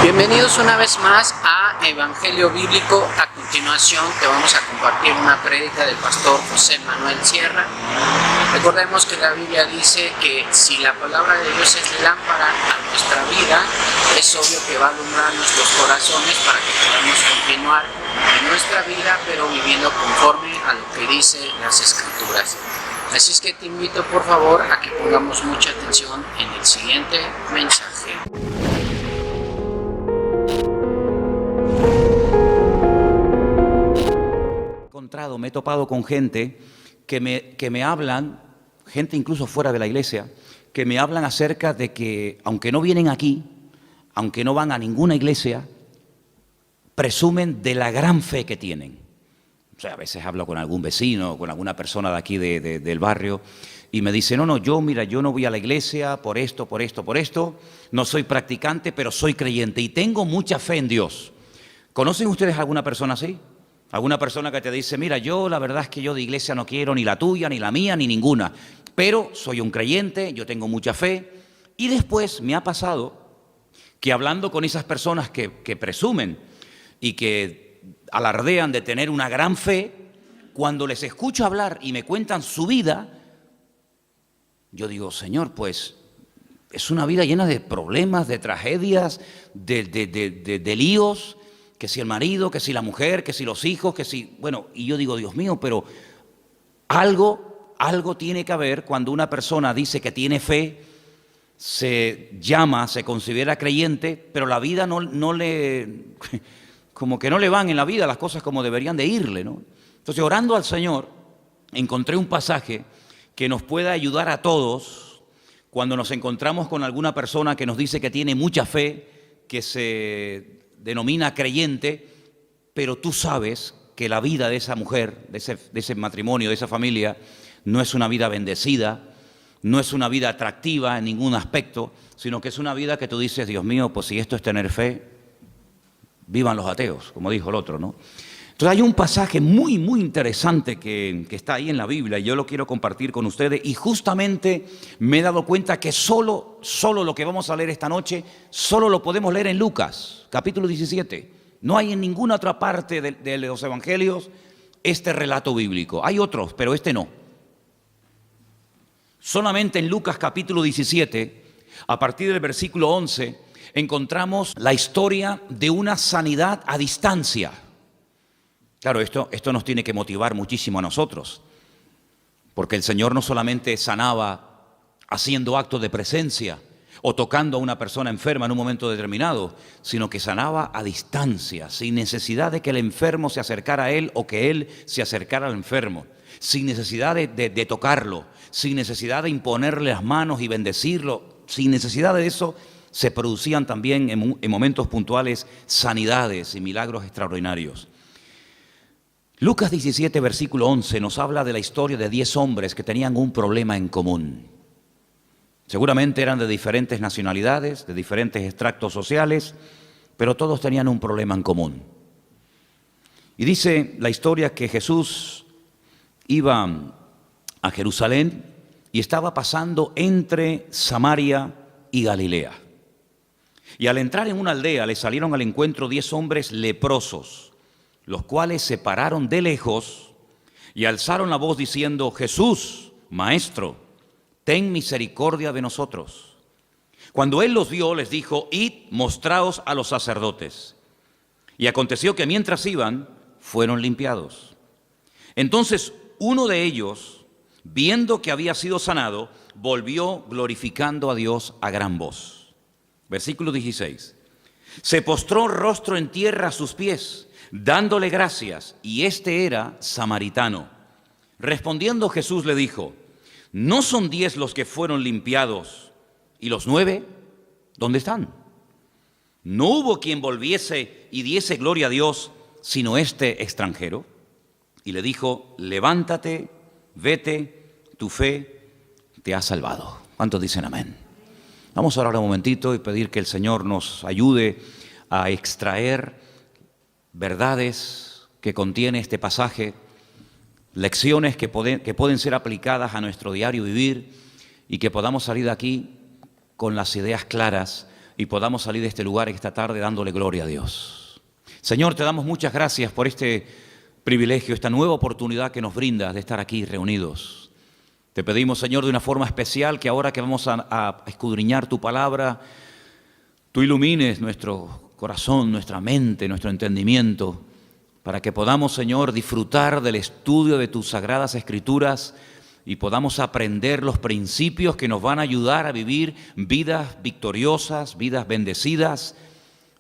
Bienvenidos una vez más a Evangelio Bíblico. A continuación te vamos a compartir una prédica del pastor José Manuel Sierra. Recordemos que la Biblia dice que si la palabra de Dios es lámpara a nuestra vida, es obvio que va a alumbrar nuestros corazones para que podamos continuar en nuestra vida, pero viviendo conforme a lo que dice las Escrituras. Así es que te invito por favor a que pongamos mucha atención en el siguiente mensaje. Me he topado con gente que me hablan, gente incluso fuera de la iglesia, que me hablan acerca de que, aunque no vienen aquí, aunque no van a ninguna iglesia, presumen de la gran fe que tienen. O sea, a veces hablo con algún vecino, con alguna persona de aquí del barrio, y me dice, no, yo no voy a la iglesia por esto, no soy practicante, pero soy creyente y tengo mucha fe en Dios. ¿Conocen ustedes alguna persona así? Alguna persona que te dice, mira, yo la verdad es que yo de iglesia no quiero ni la tuya, ni la mía, ni ninguna, pero soy un creyente, yo tengo mucha fe. Y después me ha pasado que hablando con esas personas que presumen y que alardean de tener una gran fe, cuando les escucho hablar y me cuentan su vida, yo digo, Señor, pues es una vida llena de problemas, de tragedias, de líos, que si el marido, que si la mujer, que si los hijos, que si... Bueno, y yo digo, Dios mío, pero algo tiene que haber cuando una persona dice que tiene fe, se considera creyente, pero la vida no le... como que no le van en la vida las cosas como deberían de irle, ¿no? Entonces, orando al Señor, encontré un pasaje que nos pueda ayudar a todos cuando nos encontramos con alguna persona que nos dice que tiene mucha fe, que se denomina creyente, pero tú sabes que la vida de esa mujer, de ese matrimonio, de esa familia, no es una vida bendecida, no es una vida atractiva en ningún aspecto, sino que es una vida que tú dices, Dios mío, pues si esto es tener fe, vivan los ateos, como dijo el otro, ¿no? Entonces hay un pasaje muy interesante que está ahí en la Biblia y yo lo quiero compartir con ustedes y justamente me he dado cuenta que solo lo que vamos a leer esta noche, solo lo podemos leer en Lucas, capítulo 17. No hay en ninguna otra parte de los evangelios este relato bíblico. Hay otros, pero este no. Solamente en Lucas capítulo 17, a partir del versículo 11, encontramos la historia de una sanidad a distancia. Claro, esto nos tiene que motivar muchísimo a nosotros, porque el Señor no solamente sanaba haciendo actos de presencia o tocando a una persona enferma en un momento determinado, sino que sanaba a distancia, sin necesidad de que el enfermo se acercara a Él o que Él se acercara al enfermo, sin necesidad de tocarlo, sin necesidad de imponerle las manos y bendecirlo, sin necesidad de eso, se producían también en momentos puntuales sanidades y milagros extraordinarios. Lucas 17, versículo 11, nos habla de la historia de 10 hombres que tenían un problema en común. Seguramente eran de diferentes nacionalidades, de diferentes extractos sociales, pero todos tenían un problema en común. Y dice la historia que Jesús iba a Jerusalén y estaba pasando entre Samaria y Galilea. Y al entrar en una aldea le salieron al encuentro 10 hombres leprosos, los cuales se pararon de lejos y alzaron la voz diciendo, Jesús, Maestro, ten misericordia de nosotros. Cuando él los vio, les dijo, id, mostraos a los sacerdotes. Y aconteció que mientras iban, fueron limpiados. Entonces uno de ellos, viendo que había sido sanado, volvió glorificando a Dios a gran voz. Versículo 16. Se postró rostro en tierra a sus pies, dándole gracias, y este era samaritano. Respondiendo Jesús le dijo, ¿no son 10 los que fueron limpiados, y los 9, dónde están? No hubo quien volviese y diese gloria a Dios, sino este extranjero. Y le dijo, levántate, vete, tu fe te ha salvado. ¿Cuántos dicen amén? Vamos a orar un momentito y pedir que el Señor nos ayude a extraer verdades que contiene este pasaje, lecciones que pueden ser aplicadas a nuestro diario vivir y que podamos salir de aquí con las ideas claras y podamos salir de este lugar esta tarde dándole gloria a Dios. Señor, te damos muchas gracias por este privilegio, esta nueva oportunidad que nos brindas de estar aquí reunidos. Te pedimos, Señor, de una forma especial que ahora que vamos a escudriñar tu palabra, tú ilumines nuestro corazón, nuestra mente, nuestro entendimiento, para que podamos, Señor, disfrutar del estudio de tus sagradas escrituras y podamos aprender los principios que nos van a ayudar a vivir vidas victoriosas, vidas bendecidas,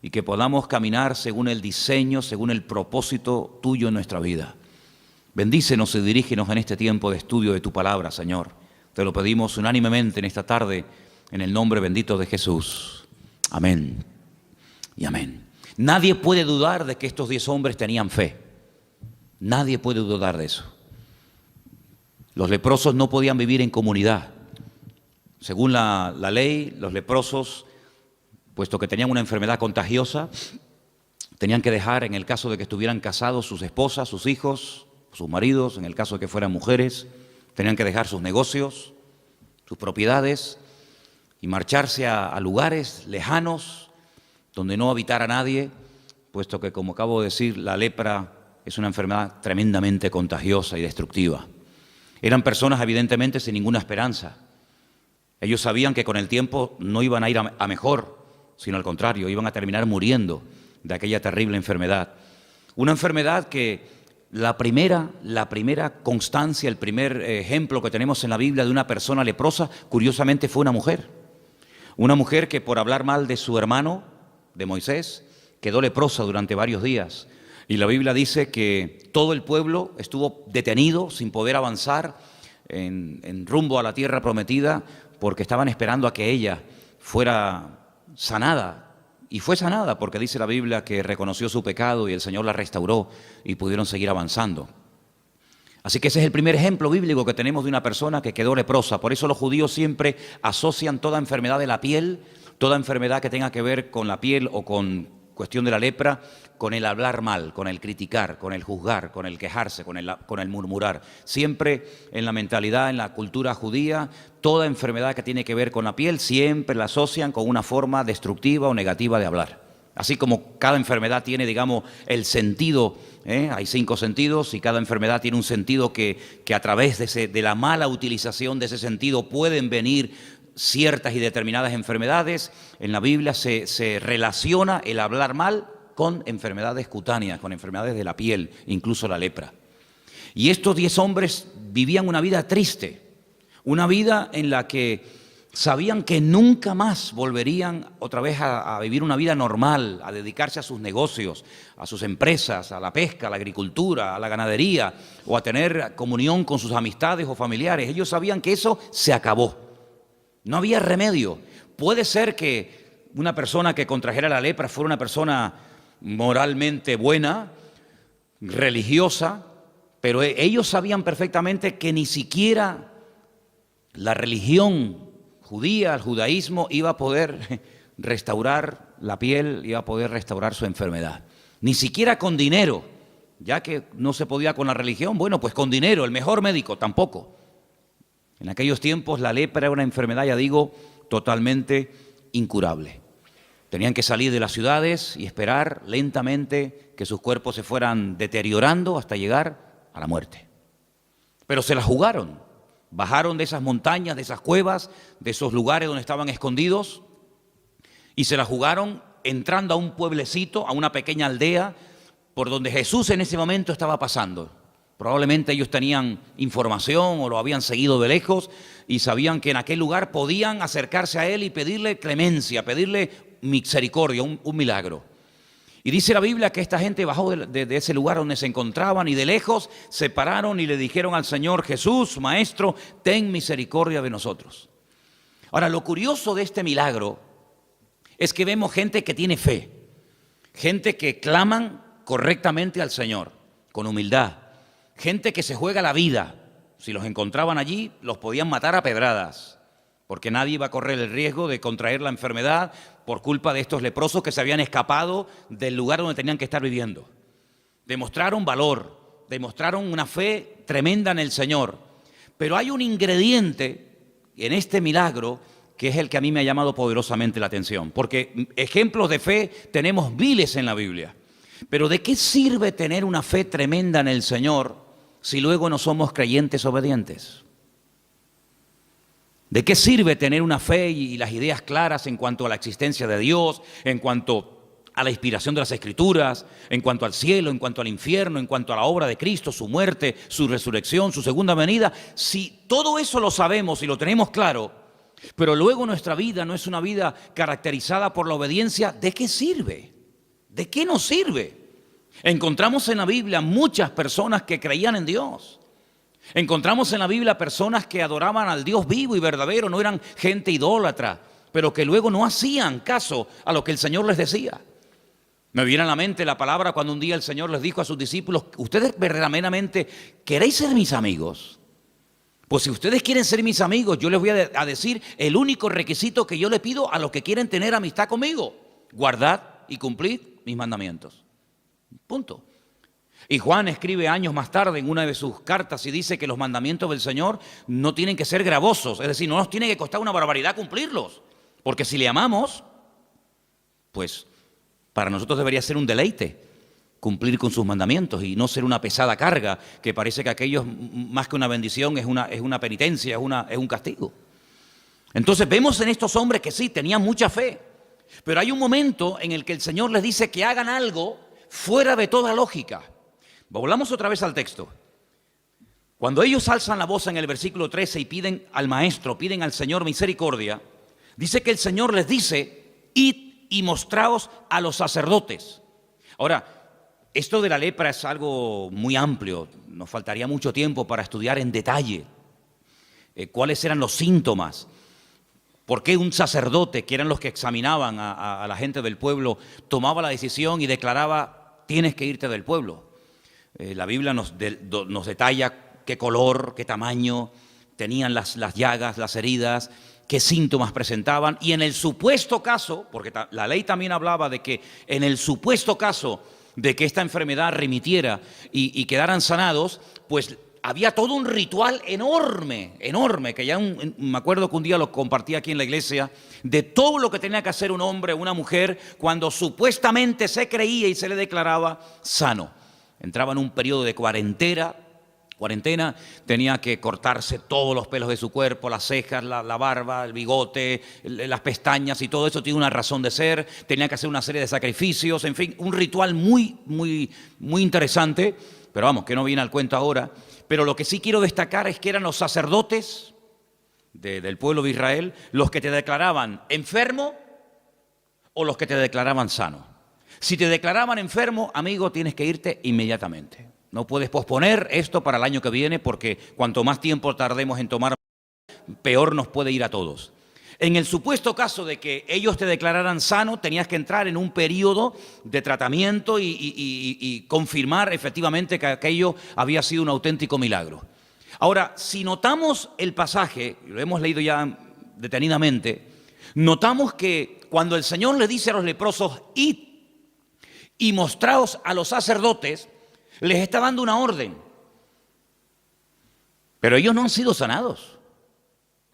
y que podamos caminar según el diseño, según el propósito tuyo en nuestra vida. Bendícenos y dirígenos en este tiempo de estudio de tu palabra, Señor. Te lo pedimos unánimemente en esta tarde, en el nombre bendito de Jesús. Amén y amén. Nadie puede dudar de que estos 10 hombres tenían fe. Nadie puede dudar de eso. Los leprosos no podían vivir en comunidad. Según la ley, los leprosos, puesto que tenían una enfermedad contagiosa, tenían que dejar, en el caso de que estuvieran casados, sus esposas, sus hijos, sus maridos, en el caso de que fueran mujeres, tenían que dejar sus negocios, sus propiedades y marcharse a lugares lejanos donde no habitara nadie, puesto que, como acabo de decir, la lepra es una enfermedad tremendamente contagiosa y destructiva. Eran personas evidentemente sin ninguna esperanza. Ellos sabían que con el tiempo no iban a ir a mejor, sino al contrario, iban a terminar muriendo de aquella terrible enfermedad. Una enfermedad que la primera constancia, el primer ejemplo que tenemos en la Biblia de una persona leprosa, curiosamente fue una mujer. Una mujer que por hablar mal de su hermano, de Moisés, quedó leprosa durante varios días. Y la Biblia dice que todo el pueblo estuvo detenido sin poder avanzar en rumbo a la tierra prometida porque estaban esperando a que ella fuera sanada, y fue sanada porque dice la Biblia que reconoció su pecado y el Señor la restauró y pudieron seguir avanzando. Así que ese es el primer ejemplo bíblico que tenemos de una persona que quedó leprosa. Por eso los judíos siempre asocian toda enfermedad de la piel, toda enfermedad que tenga que ver con la piel o con cuestión de la lepra, con el hablar mal, con el criticar, con el juzgar, con el quejarse, con el murmurar. Siempre en la mentalidad, en la cultura judía, toda enfermedad que tiene que ver con la piel siempre la asocian con una forma destructiva o negativa de hablar. Así como cada enfermedad tiene, digamos, el sentido, hay 5 sentidos y cada enfermedad tiene un sentido que a través de la mala utilización de ese sentido pueden venir ciertas y determinadas enfermedades. En la Biblia se relaciona el hablar mal con enfermedades cutáneas, con enfermedades de la piel, incluso la lepra. Y estos 10 hombres vivían una vida triste, una vida en la que sabían que nunca más volverían otra vez a vivir una vida normal, a dedicarse a sus negocios, a sus empresas, a la pesca, a la agricultura, a la ganadería, o a tener comunión con sus amistades o familiares. Ellos sabían que eso se acabó. No había remedio. Puede ser que una persona que contrajera la lepra fuera una persona moralmente buena, religiosa, pero ellos sabían perfectamente que ni siquiera la religión judía, el judaísmo, iba a poder restaurar la piel, iba a poder restaurar su enfermedad. Ni siquiera con dinero, ya que no se podía con la religión, bueno, pues con dinero, el mejor médico, tampoco. En aquellos tiempos la lepra era una enfermedad, ya digo, totalmente incurable. Tenían que salir de las ciudades y esperar lentamente que sus cuerpos se fueran deteriorando hasta llegar a la muerte. Pero se la jugaron, bajaron de esas montañas, de esas cuevas, de esos lugares donde estaban escondidos, y se la jugaron entrando a un pueblecito, a una pequeña aldea, por donde Jesús en ese momento estaba pasando. Probablemente ellos tenían información o lo habían seguido de lejos y sabían que en aquel lugar podían acercarse a él y pedirle clemencia, pedirle misericordia, un milagro. Y dice la Biblia que esta gente bajó de ese lugar donde se encontraban y de lejos se pararon y le dijeron al Señor: Jesús, Maestro, ten misericordia de nosotros. Ahora, lo curioso de este milagro es que vemos gente que tiene fe, gente que claman correctamente al Señor, con humildad. Gente que se juega la vida. Si los encontraban allí, los podían matar a pedradas, porque nadie iba a correr el riesgo de contraer la enfermedad por culpa de estos leprosos que se habían escapado del lugar donde tenían que estar viviendo. Demostraron valor, demostraron una fe tremenda en el Señor. Pero hay un ingrediente en este milagro que es el que a mí me ha llamado poderosamente la atención, porque ejemplos de fe tenemos miles en la Biblia. Pero ¿de qué sirve tener una fe tremenda en el Señor si luego no somos creyentes obedientes? ¿De qué sirve tener una fe y las ideas claras en cuanto a la existencia de Dios, en cuanto a la inspiración de las Escrituras, en cuanto al cielo, en cuanto al infierno, en cuanto a la obra de Cristo, su muerte, su resurrección, su segunda venida? Si todo eso lo sabemos y lo tenemos claro, pero luego nuestra vida no es una vida caracterizada por la obediencia, ¿de qué sirve? ¿De qué nos sirve? Encontramos en la Biblia muchas personas que creían en Dios. Encontramos en la Biblia personas que adoraban al Dios vivo y verdadero, no eran gente idólatra, pero que luego no hacían caso a lo que el Señor les decía. Me viene a la mente la palabra cuando un día el Señor les dijo a sus discípulos: ¿ustedes verdaderamente queréis ser mis amigos? Pues si ustedes quieren ser mis amigos, yo les voy a decir el único requisito que yo le pido a los que quieren tener amistad conmigo: guardad y cumplid mis mandamientos. Punto. Y Juan escribe años más tarde en una de sus cartas y dice que los mandamientos del Señor no tienen que ser gravosos, es decir, no nos tiene que costar una barbaridad cumplirlos, porque si le amamos, pues para nosotros debería ser un deleite cumplir con sus mandamientos y no ser una pesada carga que parece que aquello más que una bendición es una penitencia, es un castigo. Entonces vemos en estos hombres que sí, tenían mucha fe, pero hay un momento en el que el Señor les dice que hagan algo fuera de toda lógica. Volvamos otra vez al texto. Cuando ellos alzan la voz en el versículo 13 y piden al Maestro, piden al Señor misericordia, dice que el Señor les dice: id y mostraos a los sacerdotes. Ahora, esto de la lepra es algo muy amplio, nos faltaría mucho tiempo para estudiar en detalle cuáles eran los síntomas. ¿Por qué un sacerdote, que eran los que examinaban a la gente del pueblo, tomaba la decisión y declaraba: tienes que irte del pueblo? La Biblia nos detalla qué color, qué tamaño tenían las llagas, las heridas, qué síntomas presentaban. Y en el supuesto caso, porque la ley también hablaba de que en el supuesto caso de que esta enfermedad remitiera y quedaran sanados, pues había todo un ritual enorme, que ya me acuerdo que un día lo compartí aquí en la iglesia, de todo lo que tenía que hacer un hombre o una mujer cuando supuestamente se creía y se le declaraba sano. Entraba en un periodo de cuarentena, tenía que cortarse todos los pelos de su cuerpo, las cejas, la barba, el bigote, las pestañas, y todo eso tiene una razón de ser. Tenía que hacer una serie de sacrificios, en fin, un ritual muy interesante, pero vamos, que no viene al cuento ahora. Pero lo que sí quiero destacar es que eran los sacerdotes del pueblo de Israel los que te declaraban enfermo o los que te declaraban sano. Si te declaraban enfermo, amigo, tienes que irte inmediatamente. No puedes posponer esto para el año que viene, porque cuanto más tiempo tardemos en tomar, peor nos puede ir a todos. En el supuesto caso de que ellos te declararan sano, tenías que entrar en un periodo de tratamiento y confirmar efectivamente que aquello había sido un auténtico milagro. Ahora, si notamos el pasaje, y lo hemos leído ya detenidamente, notamos que cuando el Señor le dice a los leprosos: id y mostraos a los sacerdotes, les está dando una orden. Pero ellos no han sido sanados.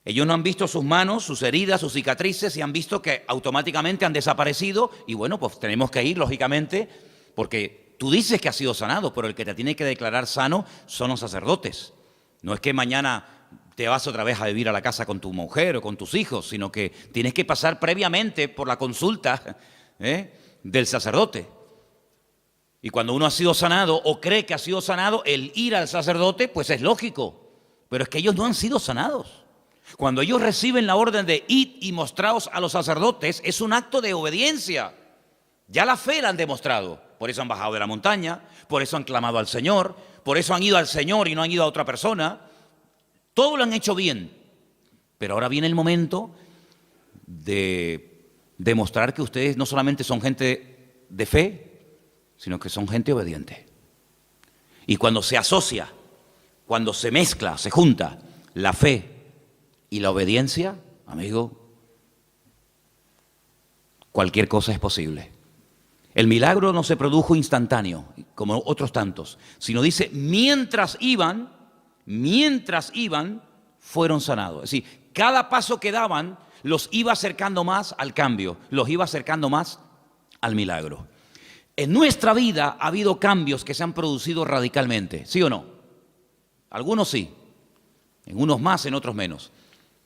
Ellos no han visto sus manos, sus heridas, sus cicatrices, y han visto que automáticamente han desaparecido. Y bueno, pues tenemos que ir, lógicamente, porque tú dices que has sido sanado, pero el que te tiene que declarar sano son los sacerdotes. No es que mañana te vas otra vez a vivir a la casa con tu mujer o con tus hijos, sino que tienes que pasar previamente por la consulta del sacerdote. Y cuando uno ha sido sanado o cree que ha sido sanado, el ir al sacerdote pues es lógico, pero es que ellos no han sido sanados. Cuando ellos reciben la orden de id y mostraos a los sacerdotes, es un acto de obediencia. Ya la fe la han demostrado, por eso han bajado de la montaña, por eso han clamado al Señor, por eso han ido al Señor y no han ido a otra persona. Todo lo han hecho bien, pero ahora viene el momento de demostrar que ustedes no solamente son gente de fe, sino que son gente obediente. Y cuando se asocia, cuando se mezcla, se junta la fe y la obediencia, amigo, cualquier cosa es posible. El milagro no se produjo instantáneo, como otros tantos, sino dice, mientras iban, fueron sanados. Es decir, cada paso que daban, los iba acercando más al cambio, los iba acercando más al milagro. En nuestra vida ha habido cambios que se han producido radicalmente, ¿sí o no? Algunos sí, en unos más, en otros menos.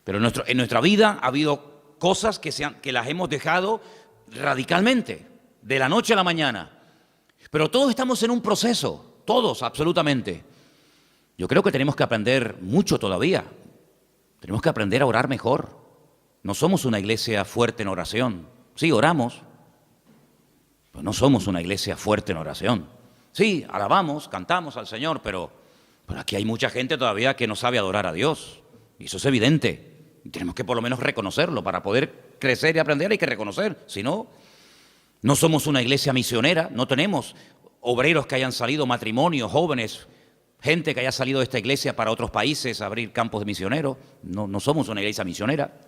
Pero en nuestra vida ha habido cosas que las hemos dejado radicalmente, de la noche a la mañana. Pero todos estamos en un proceso, todos, absolutamente. Yo creo que tenemos que aprender mucho todavía. Tenemos que aprender a orar mejor. No somos una iglesia fuerte en oración. Sí, oramos, pero no somos una iglesia fuerte en oración. Sí, alabamos, cantamos al Señor, pero aquí hay mucha gente todavía que no sabe adorar a Dios. Y eso es evidente. Y tenemos que por lo menos reconocerlo. Para poder crecer y aprender hay que reconocer. Si no, no somos una iglesia misionera. No tenemos obreros que hayan salido, matrimonios, jóvenes, gente que haya salido de esta iglesia para otros países a abrir campos de misioneros. No somos una iglesia misionera.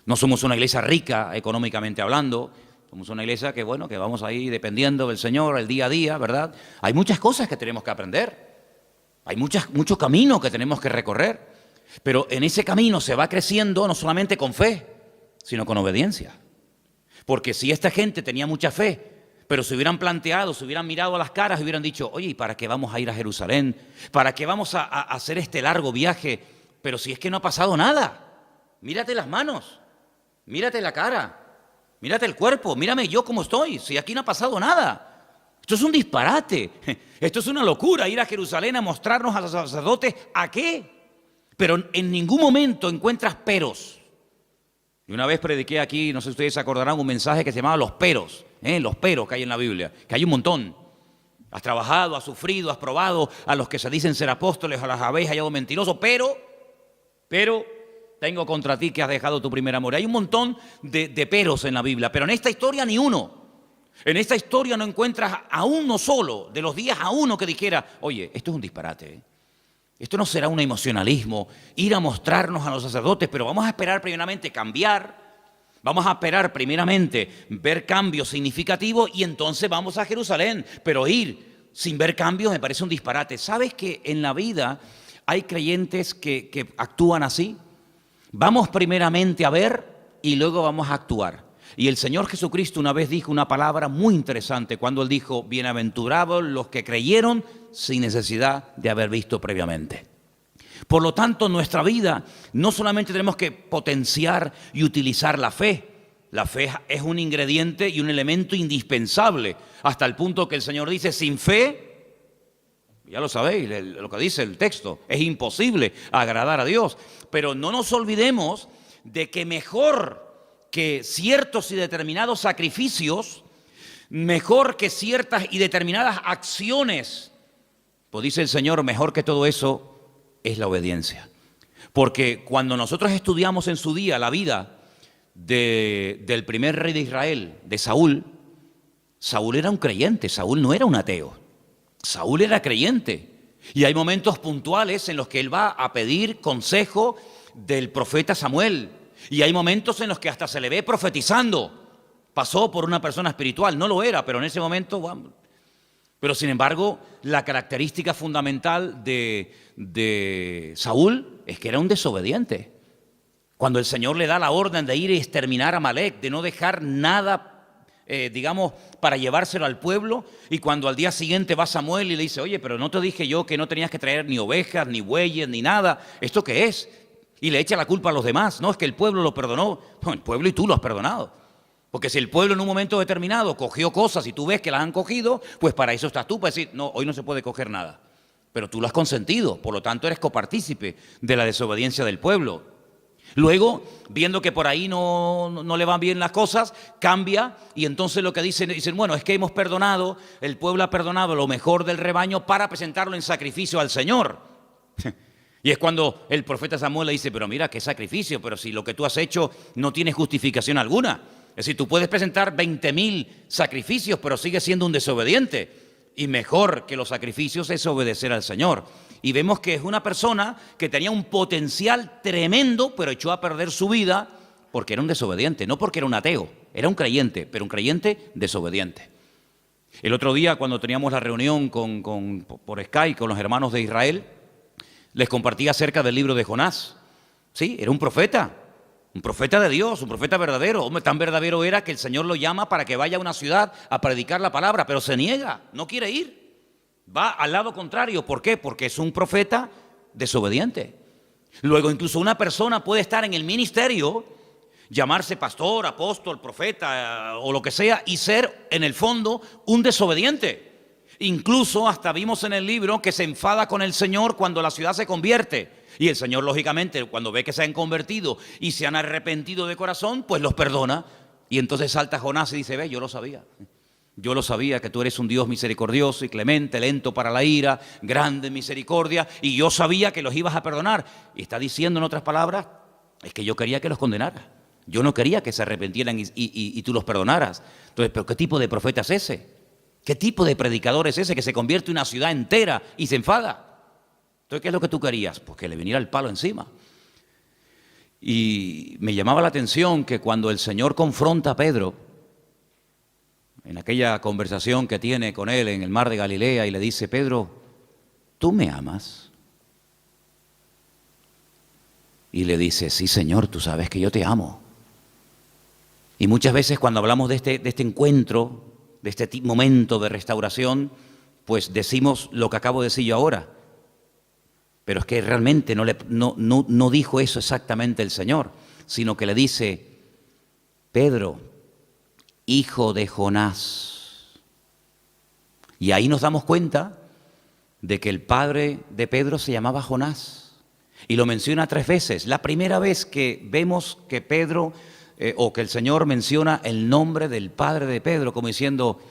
No somos una iglesia rica económicamente hablando. Somos una iglesia que, bueno, que vamos ahí dependiendo del Señor el día a día, ¿verdad? Hay muchas cosas que tenemos que aprender. Hay mucho camino que tenemos que recorrer. Pero en ese camino se va creciendo no solamente con fe, sino con obediencia. Porque si esta gente tenía mucha fe, pero se hubieran planteado, se hubieran mirado a las caras y hubieran dicho, oye, ¿y para qué vamos a ir a Jerusalén? ¿Para qué vamos a hacer este largo viaje? Pero si es que no ha pasado nada. Mírate las manos, mírate la cara, mírate el cuerpo, mírame yo cómo estoy, si aquí no ha pasado nada. Esto es un disparate, esto es una locura, ir a Jerusalén a mostrarnos a los sacerdotes, ¿a qué? Pero en ningún momento encuentras peros. Y una vez prediqué aquí, no sé si ustedes se acordarán, un mensaje que se llamaba los peros que hay en la Biblia, que hay un montón. Has trabajado, has sufrido, has probado a los que se dicen ser apóstoles, a las habéis hallado mentirosos, pero tengo contra ti que has dejado tu primer amor. Hay un montón de peros en la Biblia, pero en esta historia ni uno. En esta historia no encuentras a uno solo, de los días a uno que dijera, oye, esto es un disparate, Esto no será un emocionalismo, ir a mostrarnos a los sacerdotes, pero vamos a esperar primeramente cambiar, vamos a esperar primeramente ver cambios significativos y entonces vamos a Jerusalén. Pero ir sin ver cambios me parece un disparate. ¿Sabes que en la vida hay creyentes que actúan así? Vamos primeramente a ver y luego vamos a actuar. Y el Señor Jesucristo una vez dijo una palabra muy interesante cuando Él dijo, bienaventurados los que creyeron sin necesidad de haber visto previamente. Por lo tanto, en nuestra vida no solamente tenemos que potenciar y utilizar la fe es un ingrediente y un elemento indispensable, hasta el punto que el Señor dice, sin fe, ya lo sabéis, lo que dice el texto, es imposible agradar a Dios. Pero no nos olvidemos de que mejor que ciertos y determinados sacrificios, mejor que ciertas y determinadas acciones, pues dice el Señor, mejor que todo eso es la obediencia. Porque cuando nosotros estudiamos en su día la vida del primer rey de Israel, de Saúl, Saúl era un creyente, Saúl no era un ateo, Saúl era creyente. Y hay momentos puntuales en los que él va a pedir consejo del profeta Samuel. Y hay momentos en los que hasta se le ve profetizando. Pasó por una persona espiritual, no lo era, pero en ese momento, bueno. Pero sin embargo, la característica fundamental de Saúl es que era un desobediente. Cuando el Señor le da la orden de ir y exterminar a Amalek, de no dejar nada, para llevárselo al pueblo, y cuando al día siguiente va Samuel y le dice, oye, pero no te dije yo que no tenías que traer ni ovejas, ni bueyes, ni nada, ¿esto qué es? Y le echa la culpa a los demás. No, es que el pueblo lo perdonó. No, el pueblo y tú lo has perdonado. Porque si el pueblo en un momento determinado cogió cosas y tú ves que las han cogido, pues para eso estás tú, para decir, no, hoy no se puede coger nada. Pero tú lo has consentido, por lo tanto eres copartícipe de la desobediencia del pueblo. Luego, viendo que por ahí no le van bien las cosas, cambia y entonces lo que dicen, bueno, es que hemos perdonado, el pueblo ha perdonado lo mejor del rebaño para presentarlo en sacrificio al Señor. Y es cuando el profeta Samuel le dice, pero mira, qué sacrificio, pero si lo que tú has hecho no tiene justificación alguna. Es decir, tú puedes presentar 20.000 sacrificios, pero sigues siendo un desobediente. Y mejor que los sacrificios es obedecer al Señor. Y vemos que es una persona que tenía un potencial tremendo, pero echó a perder su vida porque era un desobediente. No porque era un ateo, era un creyente, pero un creyente desobediente. El otro día, cuando teníamos la reunión por Skype con los hermanos de Israel, les compartí acerca del libro de Jonás. Sí, era un profeta Un profeta de Dios, un profeta verdadero. Hombre, tan verdadero era que el Señor lo llama para que vaya a una ciudad a predicar la palabra, pero se niega, no quiere ir. Va al lado contrario. ¿Por qué? Porque es un profeta desobediente. Luego, incluso una persona puede estar en el ministerio, llamarse pastor, apóstol, profeta o lo que sea, y ser en el fondo un desobediente. Incluso hasta vimos en el libro que se enfada con el Señor cuando la ciudad se convierte. Y el Señor, lógicamente, cuando ve que se han convertido y se han arrepentido de corazón, pues los perdona. Y entonces salta Jonás y dice: ve, yo lo sabía. Yo lo sabía que tú eres un Dios misericordioso y clemente, lento para la ira, grande en misericordia, y yo sabía que los ibas a perdonar. Y está diciendo en otras palabras, es que yo quería que los condenaras. Yo no quería que se arrepintieran y tú los perdonaras. Entonces, ¿pero qué tipo de profeta es ese? ¿Qué tipo de predicador es ese que se convierte en una ciudad entera y se enfada? Entonces, ¿qué es lo que tú querías? Pues que le viniera el palo encima. Y me llamaba la atención que cuando el Señor confronta a Pedro, en aquella conversación que tiene con él en el mar de Galilea, y le dice: Pedro, ¿tú me amas? Y le dice: sí, Señor, tú sabes que yo te amo. Y muchas veces cuando hablamos de este encuentro, de este momento de restauración, pues decimos lo que acabo de decir yo ahora. Pero es que realmente no dijo eso exactamente el Señor, sino que le dice: Pedro, hijo de Jonás. Y ahí nos damos cuenta de que el padre de Pedro se llamaba Jonás. Y lo menciona 3 veces. La primera vez que vemos que Pedro, o que el Señor menciona el nombre del padre de Pedro, como diciendo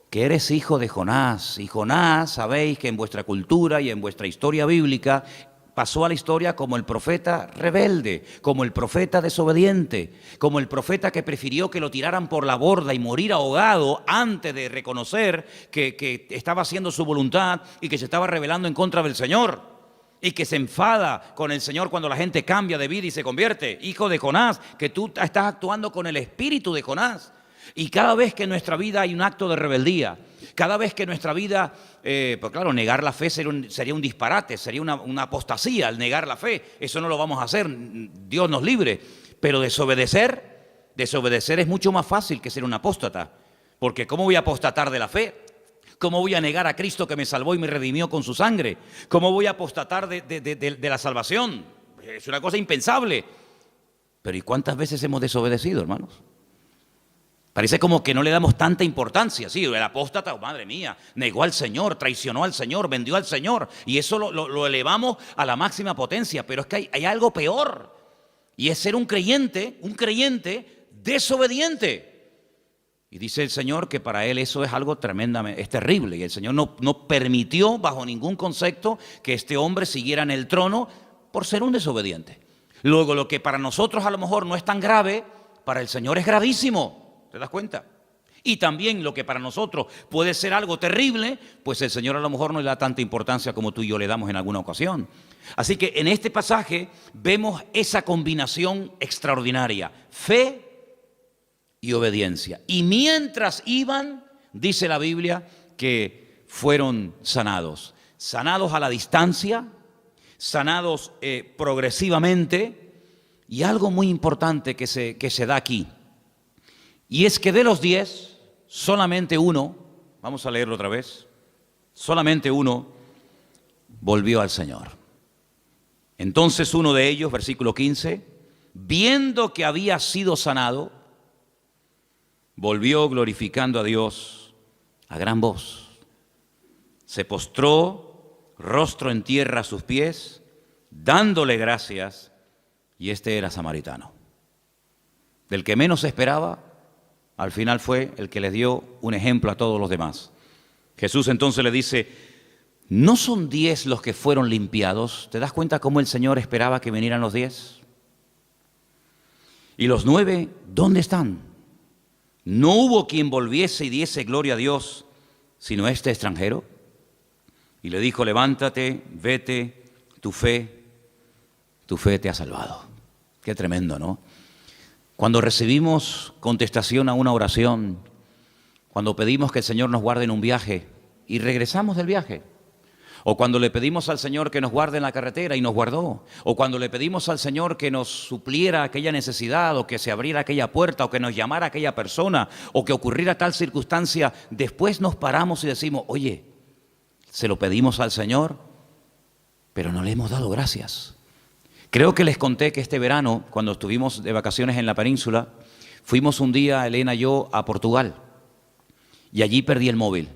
que eres hijo de Jonás. Y Jonás, sabéis que en vuestra cultura y en vuestra historia bíblica pasó a la historia como el profeta rebelde, como el profeta desobediente, como el profeta que prefirió que lo tiraran por la borda y morir ahogado antes de reconocer que estaba haciendo su voluntad y que se estaba rebelando en contra del Señor. Y que se enfada con el Señor cuando la gente cambia de vida y se convierte. Hijo de Jonás, que tú estás actuando con el espíritu de Jonás. Y cada vez que en nuestra vida hay un acto de rebeldía, cada vez que en nuestra vida, pues claro, negar la fe sería un disparate, sería una apostasía al negar la fe. Eso no lo vamos a hacer, Dios nos libre. Pero desobedecer es mucho más fácil que ser un apóstata. Porque ¿cómo voy a apostatar de la fe? ¿Cómo voy a negar a Cristo que me salvó y me redimió con su sangre? ¿Cómo voy a apostatar de la salvación? Es una cosa impensable. Pero ¿y cuántas veces hemos desobedecido, hermanos? Parece como que no le damos tanta importancia. Sí, el apóstata, oh, madre mía, negó al Señor, traicionó al Señor, vendió al Señor. Y eso lo elevamos a la máxima potencia. Pero es que hay algo peor. Y es ser un creyente desobediente. Y dice el Señor que para Él eso es algo tremendamente, es terrible. Y el Señor no permitió bajo ningún concepto que este hombre siguiera en el trono por ser un desobediente. Luego, lo que para nosotros a lo mejor no es tan grave, para el Señor es gravísimo. ¿Te das cuenta? Y también lo que para nosotros puede ser algo terrible, pues el Señor a lo mejor no le da tanta importancia como tú y yo le damos en alguna ocasión. Así que en este pasaje vemos esa combinación extraordinaria: fe y obediencia. Y mientras iban, dice la Biblia, que fueron sanados. Sanados a la distancia, sanados progresivamente. Y algo muy importante que se da aquí. Y es que de los 10, solamente uno, vamos a leerlo otra vez, solamente uno volvió al Señor. Entonces uno de ellos, versículo 15, viendo que había sido sanado, volvió glorificando a Dios a gran voz. Se postró, rostro en tierra a sus pies, dándole gracias, y este era samaritano. Del que menos se esperaba, al final fue el que les dio un ejemplo a todos los demás. Jesús entonces le dice: ¿no son 10 los que fueron limpiados? ¿Te das cuenta cómo el Señor esperaba que vinieran los 10? ¿Y los 9 dónde están? No hubo quien volviese y diese gloria a Dios, sino este extranjero. Y le dijo: levántate, vete, tu fe te ha salvado. Qué tremendo, ¿no? Cuando recibimos contestación a una oración, cuando pedimos que el Señor nos guarde en un viaje y regresamos del viaje, O cuando le pedimos al Señor que nos guarde en la carretera y nos guardó. O cuando le pedimos al Señor que nos supliera aquella necesidad, o que se abriera aquella puerta, o que nos llamara aquella persona, o que ocurriera tal circunstancia, después nos paramos y decimos, oye, se lo pedimos al Señor, pero no le hemos dado gracias. Creo que les conté que este verano, cuando estuvimos de vacaciones en la península, fuimos un día, Elena y yo, a Portugal. Y allí perdí el móvil.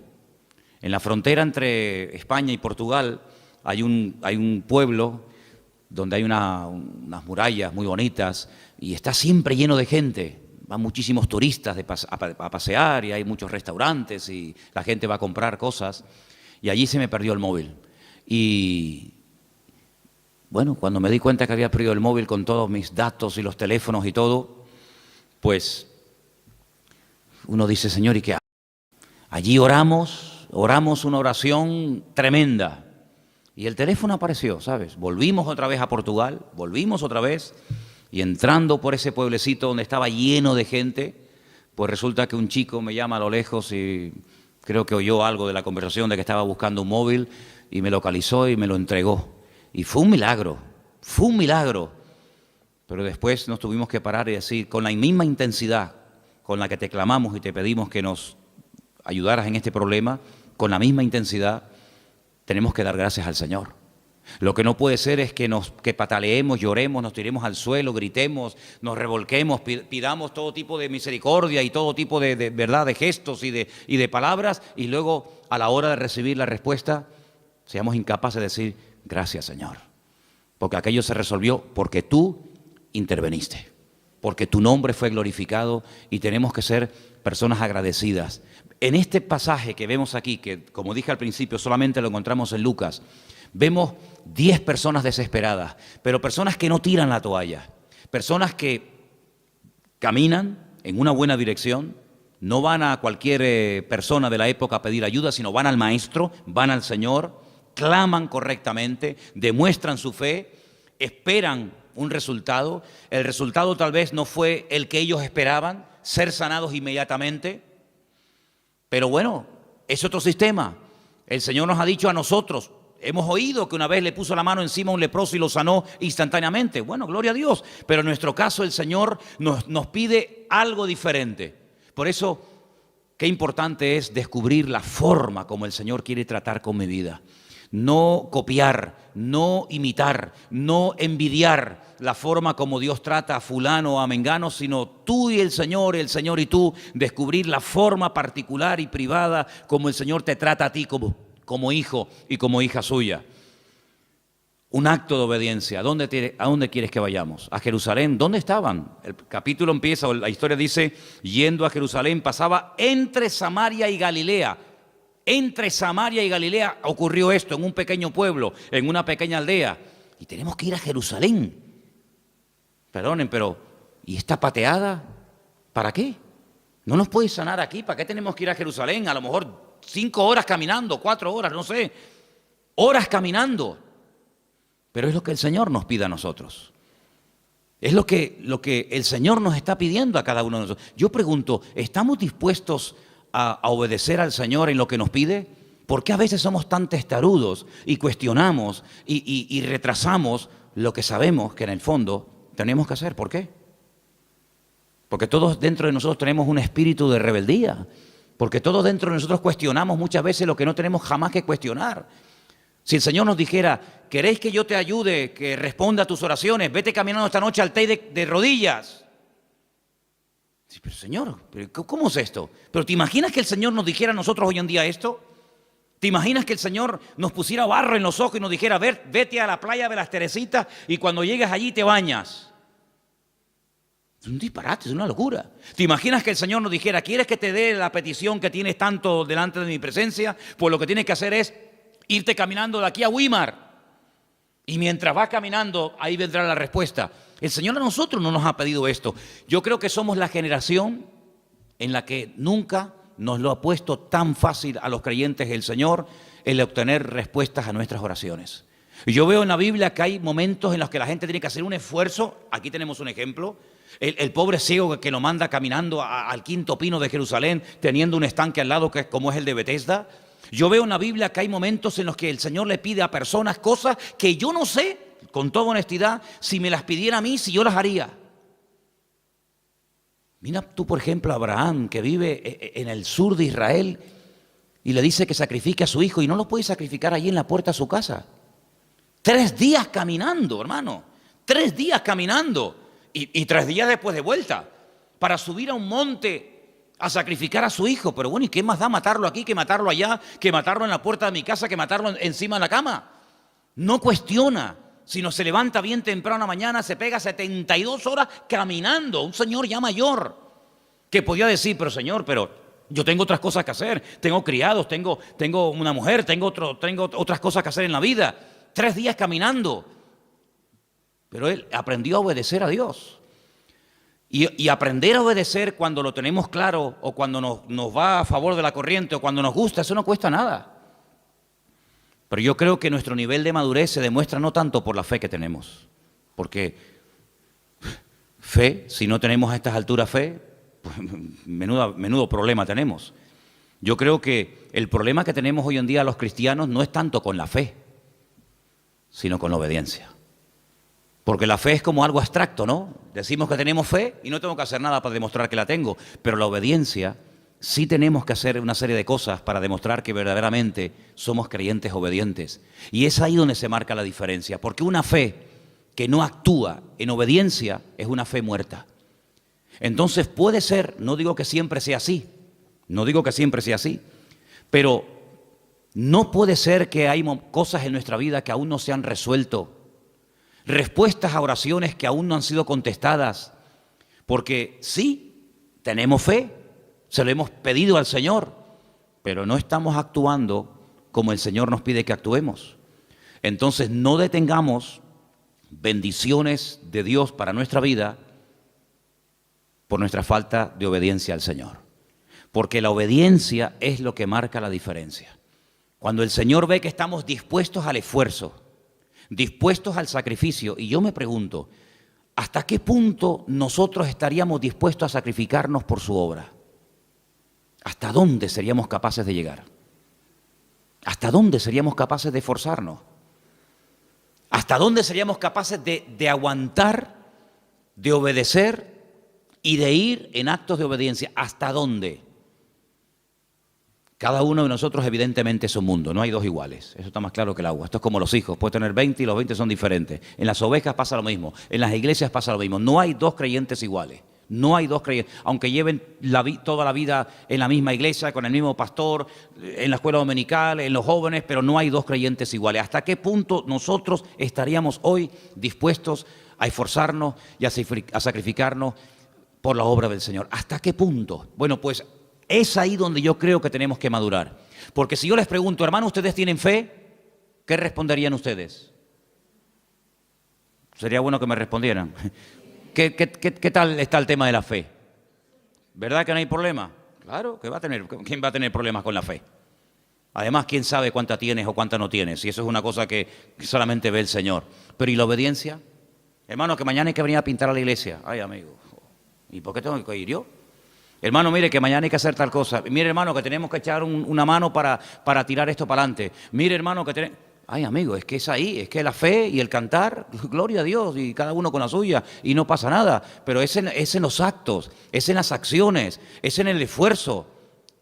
En la frontera entre España y Portugal hay un pueblo donde hay unas murallas muy bonitas y está siempre lleno de gente. Van muchísimos turistas a pasear y hay muchos restaurantes y la gente va a comprar cosas. Y allí se me perdió el móvil. Y bueno, cuando me di cuenta que había perdido el móvil con todos mis datos y los teléfonos y todo, pues uno dice, Señor, ¿y qué hago? Allí oramos una oración tremenda y el teléfono apareció, ¿sabes? Volvimos otra vez a Portugal, volvimos otra vez y entrando por ese pueblecito donde estaba lleno de gente, pues resulta que un chico me llama a lo lejos y creo que oyó algo de la conversación de que estaba buscando un móvil y me localizó y me lo entregó. Y fue un milagro, pero después nos tuvimos que parar y decir, con la misma intensidad con la que te clamamos y te pedimos que nos ayudaras en este problema, con la misma intensidad tenemos que dar gracias al Señor. Lo que no puede ser es que pataleemos, lloremos, nos tiremos al suelo, gritemos, nos revolquemos, pidamos todo tipo de misericordia y todo tipo de verdad, de gestos y de palabras, y luego a la hora de recibir la respuesta seamos incapaces de decir gracias, Señor, porque aquello se resolvió porque tú interveniste, porque tu nombre fue glorificado y tenemos que ser personas agradecidas. En este pasaje que vemos aquí, que como dije al principio solamente lo encontramos en Lucas, vemos 10 personas desesperadas, pero personas que no tiran la toalla, personas que caminan en una buena dirección, no van a cualquier persona de la época a pedir ayuda, sino van al Maestro, van al Señor, claman correctamente, demuestran su fe, esperan un resultado. El resultado tal vez no fue el que ellos esperaban, ser sanados inmediatamente, pero bueno, es otro sistema. El Señor nos ha dicho a nosotros, hemos oído que una vez le puso la mano encima a un leproso y lo sanó instantáneamente. Bueno, gloria a Dios, pero en nuestro caso el Señor nos pide algo diferente. Por eso, qué importante es descubrir la forma como el Señor quiere tratar con mi vida. No copiar, no imitar, no envidiar la forma como Dios trata a fulano o a mengano, sino tú y el Señor y tú, descubrir la forma particular y privada como el Señor te trata a ti como hijo y como hija suya. Un acto de obediencia. ¿A dónde quieres que vayamos? ¿A Jerusalén? ¿Dónde estaban? El capítulo empieza, o la historia dice, yendo a Jerusalén, pasaba entre Samaria y Galilea. Entre Samaria y Galilea ocurrió esto, en un pequeño pueblo, en una pequeña aldea. Y tenemos que ir a Jerusalén. Perdonen, pero ¿y esta pateada? ¿Para qué? ¿No nos puede sanar aquí? ¿Para qué tenemos que ir a Jerusalén? A lo mejor 5 horas caminando, 4 horas, no sé. Horas caminando. Pero es lo que el Señor nos pide a nosotros. Es lo que el Señor nos está pidiendo a cada uno de nosotros. Yo pregunto, ¿estamos dispuestos a obedecer al Señor en lo que nos pide? ¿Por qué a veces somos tan testarudos y cuestionamos y retrasamos lo que sabemos que en el fondo tenemos que hacer? ¿Por qué? Porque todos dentro de nosotros tenemos un espíritu de rebeldía. Porque todos dentro de nosotros cuestionamos muchas veces lo que no tenemos jamás que cuestionar. Si el Señor nos dijera, ¿queréis que yo te ayude, que responda a tus oraciones? Vete caminando esta noche al Teide de rodillas. Sí, pero Señor, ¿cómo es esto? ¿Pero te imaginas que el Señor nos dijera a nosotros hoy en día esto? ¿Te imaginas que el Señor nos pusiera barro en los ojos y nos dijera, vete a la playa de las Teresitas y cuando llegues allí te bañas? Es un disparate, es una locura. ¿Te imaginas que el Señor nos dijera, ¿quieres que te dé la petición que tienes tanto delante de mi presencia? Pues lo que tienes que hacer es irte caminando de aquí a Weimar. Y mientras vas caminando, ahí vendrá la respuesta. El Señor a nosotros no nos ha pedido esto. Yo creo que somos la generación en la que nunca nos lo ha puesto tan fácil a los creyentes el Señor el obtener respuestas a nuestras oraciones. Y yo veo en la Biblia que hay momentos en los que la gente tiene que hacer un esfuerzo. Aquí tenemos un ejemplo. El pobre ciego que lo manda caminando al quinto pino de Jerusalén, teniendo un estanque al lado como es el de Betesda. Yo veo en la Biblia que hay momentos en los que el Señor le pide a personas cosas que yo no sé, con toda honestidad, si me las pidiera a mí, si yo las haría. Mira tú, por ejemplo, a Abraham, que vive en el sur de Israel, y le dice que sacrifique a su hijo, y no lo puede sacrificar allí en la puerta de su casa. 3 días caminando, hermano. 3 días caminando. Y 3 días después de vuelta. Para subir a un monte a sacrificar a su hijo. Pero bueno, ¿y qué más da matarlo aquí que matarlo allá? Que matarlo en la puerta de mi casa, que matarlo encima de la cama. No cuestiona. Sino se levanta bien temprano en la mañana, se pega 72 horas caminando. Un señor ya mayor. Que podía decir, pero señor, yo tengo otras cosas que hacer. Tengo criados, tengo una mujer, tengo otras cosas que hacer en la vida. 3 días caminando. Pero él aprendió a obedecer a Dios. Y aprender a obedecer cuando lo tenemos claro, o cuando nos va a favor de la corriente, o cuando nos gusta, eso no cuesta nada. Pero yo creo que nuestro nivel de madurez se demuestra no tanto por la fe que tenemos. Porque fe, si no tenemos a estas alturas fe, pues menudo problema tenemos. Yo creo que el problema que tenemos hoy en día los cristianos no es tanto con la fe, sino con la obediencia. Porque la fe es como algo abstracto, ¿no? Decimos que tenemos fe y no tengo que hacer nada para demostrar que la tengo. Pero la obediencia, sí tenemos que hacer una serie de cosas para demostrar que verdaderamente somos creyentes obedientes. Y es ahí donde se marca la diferencia. Porque una fe que no actúa en obediencia es una fe muerta. Entonces puede ser, no digo que siempre sea así, pero no puede ser que hay cosas en nuestra vida que aún no se han resuelto, respuestas a oraciones que aún no han sido contestadas, porque sí, tenemos fe, se lo hemos pedido al Señor, pero no estamos actuando como el Señor nos pide que actuemos. Entonces no detengamos bendiciones de Dios para nuestra vida por nuestra falta de obediencia al Señor. Porque la obediencia es lo que marca la diferencia. Cuando el Señor ve que estamos dispuestos al esfuerzo, dispuestos al sacrificio, y yo me pregunto, ¿hasta qué punto nosotros estaríamos dispuestos a sacrificarnos por su obra? ¿Hasta dónde seríamos capaces de llegar? ¿Hasta dónde seríamos capaces de esforzarnos? ¿Hasta dónde seríamos capaces de aguantar, de obedecer y de ir en actos de obediencia? ¿Hasta dónde? Cada uno de nosotros evidentemente es un mundo, no hay dos iguales, eso está más claro que el agua. Esto es como los hijos, puedes tener 20 y los 20 son diferentes. En las ovejas pasa lo mismo, en las iglesias pasa lo mismo. No hay 2 creyentes iguales, no hay 2 creyentes, aunque lleven toda la vida en la misma iglesia, con el mismo pastor, en la escuela dominical, en los jóvenes, pero no hay 2 creyentes iguales. ¿Hasta qué punto nosotros estaríamos hoy dispuestos a esforzarnos y a sacrificarnos por la obra del Señor? ¿Hasta qué punto? Bueno, pues es ahí donde yo creo que tenemos que madurar. Porque si yo les pregunto, hermano, ¿ustedes tienen fe? ¿Qué responderían ustedes? Sería bueno que me respondieran. ¿Qué tal está el tema de la fe? ¿Verdad que no hay problema? Claro, ¿quién va a tener problemas con la fe? Además, ¿quién sabe cuánta tienes o cuánta no tienes? Y eso es una cosa que solamente ve el Señor. Pero ¿y la obediencia? Hermano, que mañana hay que venir a pintar a la iglesia. Ay, amigo, ¿y por qué tengo que ir yo? Hermano, mire que mañana hay que hacer tal cosa. Mire, hermano, que tenemos que echar una mano para tirar esto para adelante. Mire, hermano, que tenemos... Ay, amigo, es que es ahí, es que la fe y el cantar, gloria a Dios, y cada uno con la suya, y no pasa nada. Pero es en los actos, es en las acciones, es en el esfuerzo.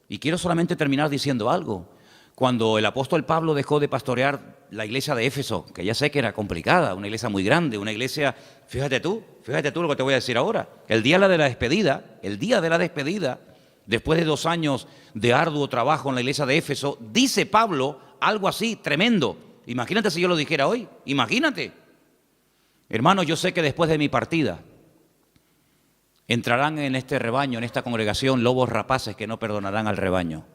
Y quiero solamente terminar diciendo algo. Cuando el apóstol Pablo dejó de pastorear la iglesia de Éfeso, que ya sé que era complicada, una iglesia muy grande, una iglesia, fíjate tú lo que te voy a decir ahora. El día de la despedida, después de 2 años de arduo trabajo en la iglesia de Éfeso, dice Pablo algo así tremendo. Imagínate si yo lo dijera hoy, imagínate. Hermanos, yo sé que después de mi partida entrarán en este rebaño, en esta congregación, lobos rapaces que no perdonarán al rebaño.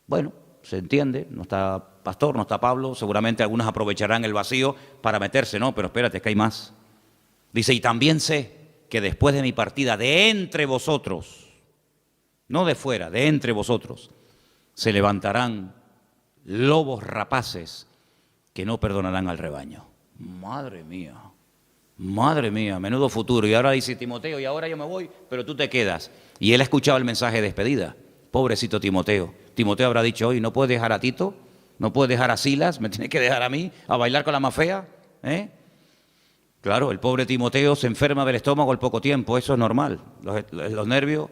Bueno, se entiende, no está pastor, no está Pablo, seguramente algunos aprovecharán el vacío para meterse, no, pero espérate, que hay más. Dice, y también sé que después de mi partida, de entre vosotros, no de fuera, de entre vosotros, se levantarán lobos rapaces que no perdonarán al rebaño. Madre mía, menudo futuro. Y ahora dice Timoteo, y ahora yo me voy, pero tú te quedas. Y él ha escuchado el mensaje de despedida. Pobrecito Timoteo. Timoteo habrá dicho hoy, no puedes dejar a Tito, no puedes dejar a Silas, me tienes que dejar a mí a bailar con la más fea, ¿eh? Claro, el pobre Timoteo se enferma del estómago al poco tiempo, eso es normal. Los nervios,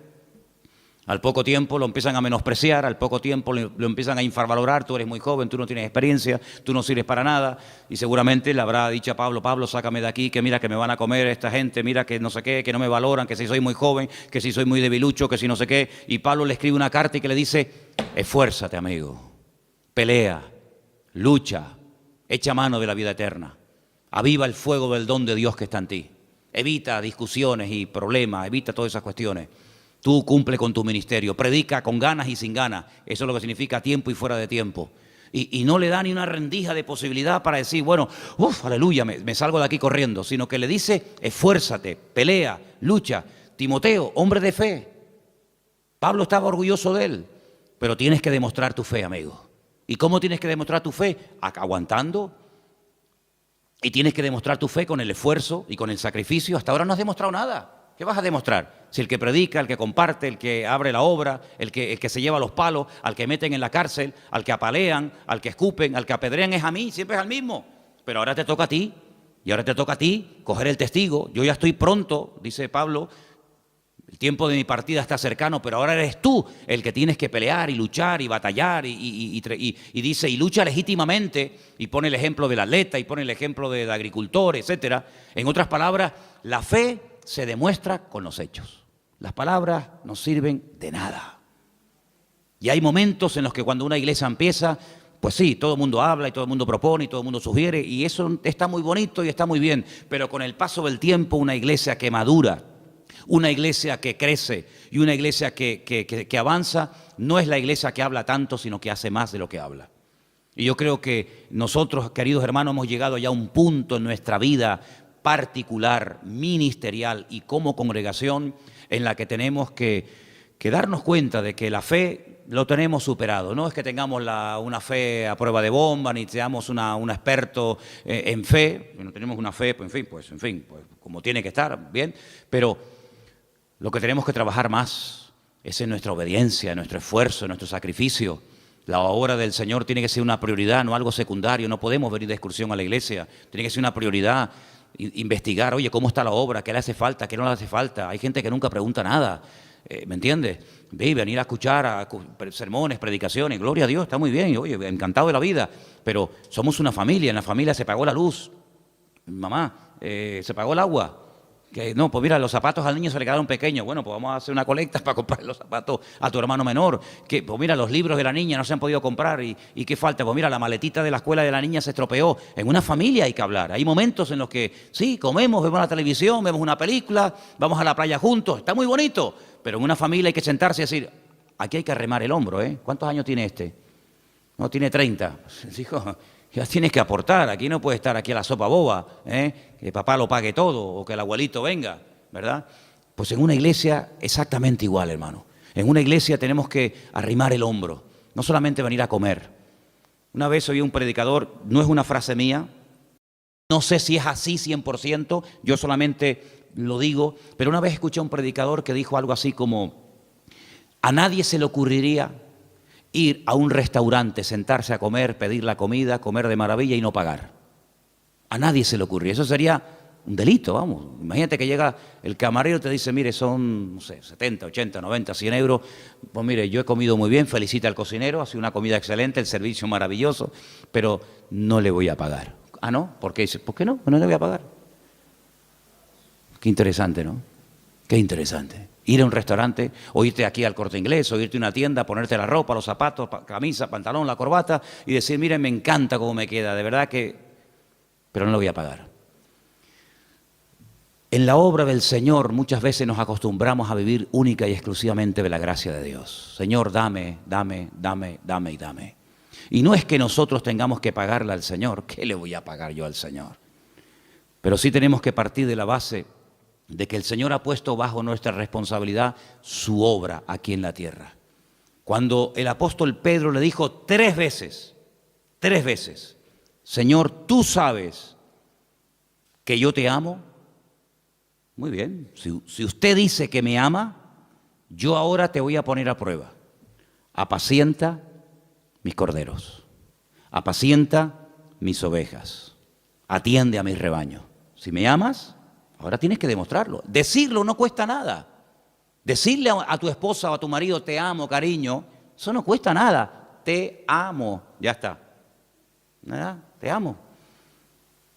al poco tiempo lo empiezan a menospreciar, al poco tiempo lo empiezan a infravalorar, tú eres muy joven, tú no tienes experiencia, tú no sirves para nada, y seguramente le habrá dicho a Pablo, Pablo, sácame de aquí, que mira que me van a comer esta gente, mira que no sé qué, que no me valoran, que si soy muy joven, que si soy muy debilucho, que si no sé qué, y Pablo le escribe una carta y que le dice, esfuérzate, amigo, pelea, lucha, echa mano de la vida eterna. Aviva el fuego del don de Dios que está en ti. Evita discusiones y problemas, evita todas esas cuestiones. Tú cumple con tu ministerio, predica con ganas y sin ganas. Eso es lo que significa tiempo y fuera de tiempo. Y no le da ni una rendija de posibilidad para decir, bueno, aleluya, me salgo de aquí corriendo. Sino que le dice, esfuérzate, pelea, lucha. Timoteo, hombre de fe. Pablo estaba orgulloso de él. Pero tienes que demostrar tu fe, amigo. ¿Y cómo tienes que demostrar tu fe? Aguantando. Y tienes que demostrar tu fe con el esfuerzo y con el sacrificio. Hasta ahora no has demostrado nada. ¿Qué vas a demostrar? Si el que predica, el que comparte, el que abre la obra, el que se lleva los palos, al que meten en la cárcel, al que apalean, al que escupen, al que apedrean es a mí, siempre es al mismo. Pero ahora te toca a ti, y ahora te toca a ti coger el testigo. Yo ya estoy pronto, dice Pablo, el tiempo de mi partida está cercano, pero ahora eres tú el que tienes que pelear y luchar y batallar y dice, y lucha legítimamente, y pone el ejemplo del atleta y pone el ejemplo del agricultor, etcétera. En otras palabras, la fe se demuestra con los hechos. Las palabras no sirven de nada. Y hay momentos en los que cuando una iglesia empieza, pues sí, todo el mundo habla y todo el mundo propone y todo el mundo sugiere, y eso está muy bonito y está muy bien, pero con el paso del tiempo una iglesia que madura, una iglesia que crece y una iglesia que avanza, no es la iglesia que habla tanto, sino que hace más de lo que habla. Y yo creo que nosotros, queridos hermanos, hemos llegado ya a un punto en nuestra vida particular, ministerial y como congregación en la que tenemos que darnos cuenta de que la fe lo tenemos superado. No es que tengamos una fe a prueba de bomba, ni seamos un experto en fe, no tenemos una fe, pues en fin, como tiene que estar, bien, pero lo que tenemos que trabajar más es en nuestra obediencia, en nuestro esfuerzo, en nuestro sacrificio. La obra del Señor tiene que ser una prioridad, no algo secundario. No podemos venir de excursión a la iglesia. Tiene que ser una prioridad. Investigar, oye, ¿cómo está la obra? ¿Qué le hace falta? ¿Qué no le hace falta? Hay gente que nunca pregunta nada. ¿Me entiendes? Venir a escuchar sermones, predicaciones. Gloria a Dios, está muy bien. Oye, encantado de la vida. Pero somos una familia. En la familia se pagó la luz. Mamá, se pagó el agua. Que no, pues mira, los zapatos al niño se le quedaron pequeños. Bueno, pues vamos a hacer una colecta para comprar los zapatos a tu hermano menor. Que, pues mira, los libros de la niña no se han podido comprar. ¿Y qué falta? Pues mira, la maletita de la escuela de la niña se estropeó. En una familia hay que hablar. Hay momentos en los que, sí, comemos, vemos la televisión, vemos una película, vamos a la playa juntos. Está muy bonito. Pero en una familia hay que sentarse y decir, aquí hay que arremar el hombro, ¿eh? ¿Cuántos años tiene este? No, tiene 30. Hijo, ya tienes que aportar, aquí no puede estar aquí a la sopa boba, que papá lo pague todo o que el abuelito venga, ¿verdad? Pues en una iglesia exactamente igual, hermano. En una iglesia tenemos que arrimar el hombro, no solamente venir a comer. Una vez oí un predicador, no es una frase mía, no sé si es así 100%, yo solamente lo digo, pero una vez escuché a un predicador que dijo algo así como, a nadie se le ocurriría ir a un restaurante, sentarse a comer, pedir la comida, comer de maravilla y no pagar. A nadie se le ocurre. Eso sería un delito, vamos. Imagínate que llega el camarero y te dice, mire, son, no sé, 70, 80, 90, 100 euros. Pues mire, yo he comido muy bien, felicita al cocinero, ha sido una comida excelente, el servicio maravilloso, pero no le voy a pagar. Ah, ¿no? ¿Por qué? ¿Por qué no? No le voy a pagar. Qué interesante, ¿no? Qué interesante. Ir a un restaurante, o irte aquí al Corte Inglés, o irte a una tienda, ponerte la ropa, los zapatos, camisa, pantalón, la corbata, y decir, miren, me encanta cómo me queda, de verdad que... Pero no lo voy a pagar. En la obra del Señor muchas veces nos acostumbramos a vivir única y exclusivamente de la gracia de Dios. Señor, dame, dame, dame, dame y dame. Y no es que nosotros tengamos que pagarle al Señor. ¿Qué le voy a pagar yo al Señor? Pero sí tenemos que partir de la base de que el Señor ha puesto bajo nuestra responsabilidad su obra aquí en la tierra. Cuando el apóstol Pedro le dijo 3 veces, Señor, tú sabes que yo te amo. Muy bien, si usted dice que me ama, yo ahora te voy a poner a prueba. apacienta mis corderos, apacienta mis ovejas, atiende a mis rebaños. Si me amas, ahora tienes que demostrarlo. Decirlo no cuesta nada. Decirle a tu esposa o a tu marido, te amo, cariño, eso no cuesta nada. Te amo, ya está. ¿Verdad? Te amo.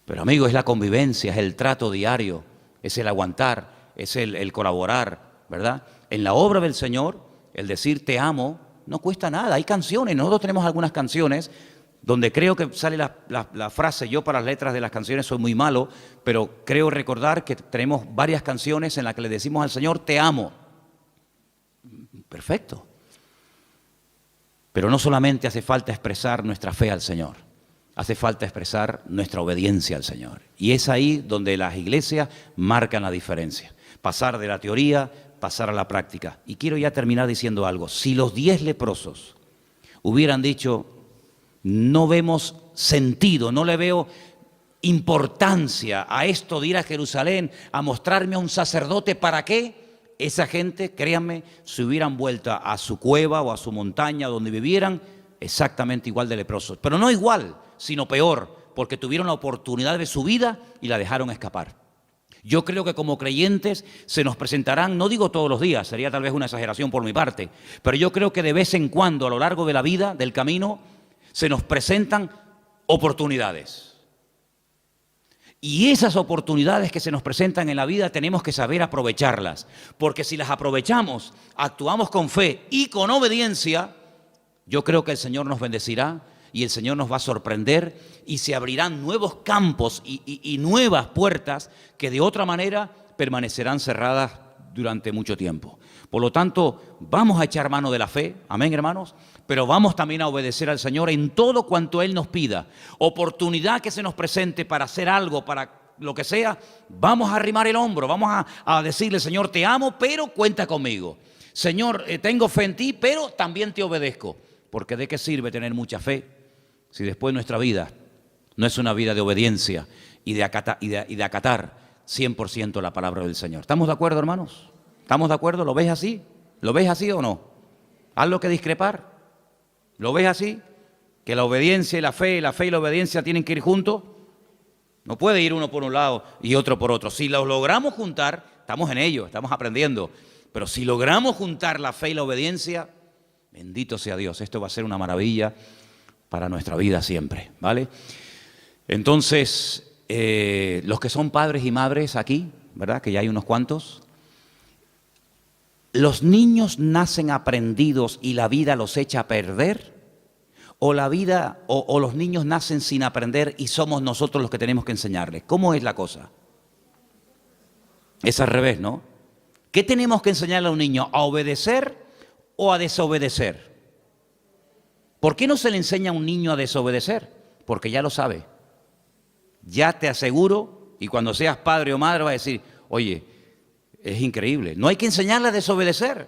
Pero amigo, es la convivencia, es el trato diario, es el aguantar, es el colaborar, ¿verdad? En la obra del Señor, el decir te amo no cuesta nada. Hay canciones, nosotros tenemos algunas canciones donde creo que sale la frase, yo para las letras de las canciones soy muy malo, pero creo recordar que tenemos varias canciones en las que le decimos al Señor te amo. Perfecto. Pero no solamente hace falta expresar nuestra fe al Señor, hace falta expresar nuestra obediencia al Señor. Y es ahí donde las iglesias marcan la diferencia. Pasar de la teoría, pasar a la práctica. Y quiero ya terminar diciendo algo. Si los 10 leprosos hubieran dicho, no vemos sentido, no le veo importancia a esto de ir a Jerusalén a mostrarme a un sacerdote, ¿para qué? Esa gente, créanme, se hubieran vuelto a su cueva o a su montaña donde vivieran exactamente igual de leprosos. Pero no igual, sino peor, porque tuvieron la oportunidad de su vida y la dejaron escapar. Yo creo que como creyentes se nos presentarán, no digo todos los días, sería tal vez una exageración por mi parte, pero yo creo que de vez en cuando a lo largo de la vida, del camino, se nos presentan oportunidades. Y esas oportunidades que se nos presentan en la vida tenemos que saber aprovecharlas, porque si las aprovechamos, actuamos con fe y con obediencia, yo creo que el Señor nos bendecirá y el Señor nos va a sorprender y se abrirán nuevos campos y nuevas puertas que de otra manera permanecerán cerradas durante mucho tiempo. Por lo tanto, vamos a echar mano de la fe, amén hermanos, pero vamos también a obedecer al Señor en todo cuanto Él nos pida. Oportunidad que se nos presente para hacer algo, para lo que sea, vamos a arrimar el hombro, vamos a decirle, Señor, te amo, pero cuenta conmigo. Señor, tengo fe en ti, pero también te obedezco. Porque ¿de qué sirve tener mucha fe si después nuestra vida no es una vida de obediencia y de acatar 100% la palabra del Señor? ¿Estamos de acuerdo, hermanos? ¿Estamos de acuerdo? ¿Lo ves así? ¿Lo ves así o no? ¿Haz lo que discrepar? ¿Lo ves así? ¿Que la obediencia y la fe y la obediencia tienen que ir juntos? No puede ir uno por un lado y otro por otro. Si los logramos juntar, estamos en ello, estamos aprendiendo. Pero si logramos juntar la fe y la obediencia, bendito sea Dios, esto va a ser una maravilla para nuestra vida siempre, ¿vale? Entonces, los que son padres y madres aquí, ¿verdad? Que ya hay unos cuantos. ¿Los niños nacen aprendidos y la vida los echa a perder? ¿O la vida o los niños nacen sin aprender y somos nosotros los que tenemos que enseñarles? ¿Cómo es la cosa? Es al revés, ¿no? ¿Qué tenemos que enseñarle a un niño? ¿A obedecer o a desobedecer? ¿Por qué no se le enseña a un niño a desobedecer? Porque ya lo sabe. Ya te aseguro, y cuando seas padre o madre vas a decir, oye, es increíble. No hay que enseñarle a desobedecer.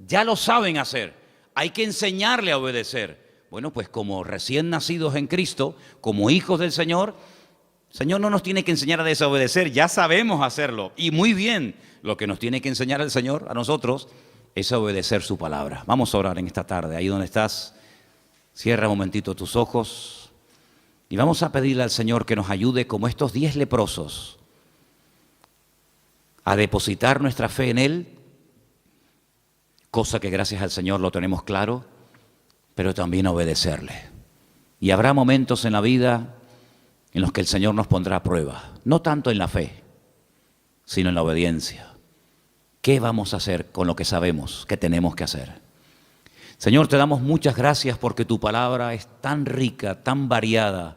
Ya lo saben hacer. Hay que enseñarle a obedecer. Bueno, pues como recién nacidos en Cristo, como hijos del Señor, el Señor no nos tiene que enseñar a desobedecer. Ya sabemos hacerlo. Y muy bien, lo que nos tiene que enseñar el Señor a nosotros es a obedecer su palabra. Vamos a orar en esta tarde. Ahí donde estás, cierra un momentito tus ojos y vamos a pedirle al Señor que nos ayude como estos 10 leprosos a depositar nuestra fe en Él, cosa que gracias al Señor lo tenemos claro, pero también a obedecerle. Y habrá momentos en la vida en los que el Señor nos pondrá a prueba, no tanto en la fe, sino en la obediencia. ¿Qué vamos a hacer con lo que sabemos que tenemos que hacer? Señor, te damos muchas gracias porque tu palabra es tan rica, tan variada,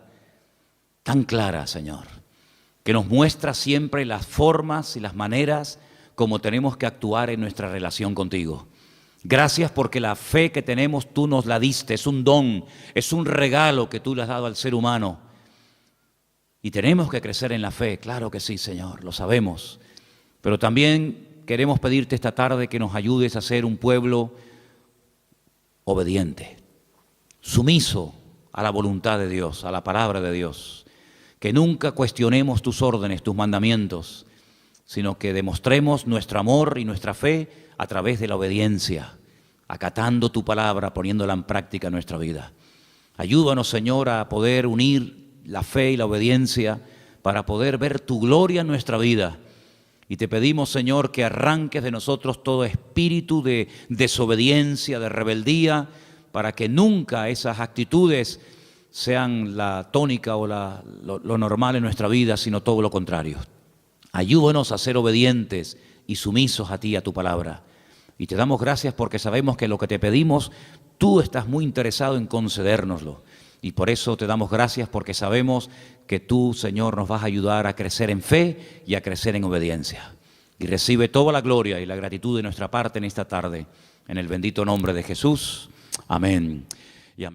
tan clara, Señor, que nos muestra siempre las formas y las maneras como tenemos que actuar en nuestra relación contigo. Gracias porque la fe que tenemos tú nos la diste, es un don, es un regalo que tú le has dado al ser humano. Y tenemos que crecer en la fe, claro que sí, Señor, lo sabemos. Pero también queremos pedirte esta tarde que nos ayudes a ser un pueblo obediente, sumiso a la voluntad de Dios, a la palabra de Dios. Que nunca cuestionemos tus órdenes, tus mandamientos, sino que demostremos nuestro amor y nuestra fe a través de la obediencia, acatando tu palabra, poniéndola en práctica en nuestra vida. Ayúdanos, Señor, a poder unir la fe y la obediencia para poder ver tu gloria en nuestra vida. Y te pedimos, Señor, que arranques de nosotros todo espíritu de desobediencia, de rebeldía, para que nunca esas actitudes sean la tónica o lo normal en nuestra vida, sino todo lo contrario. Ayúdanos a ser obedientes y sumisos a ti, a tu palabra. Y te damos gracias porque sabemos que lo que te pedimos, tú estás muy interesado en concedérnoslo. Y por eso te damos gracias porque sabemos que tú, Señor, nos vas a ayudar a crecer en fe y a crecer en obediencia. Y recibe toda la gloria y la gratitud de nuestra parte en esta tarde, en el bendito nombre de Jesús. Amén.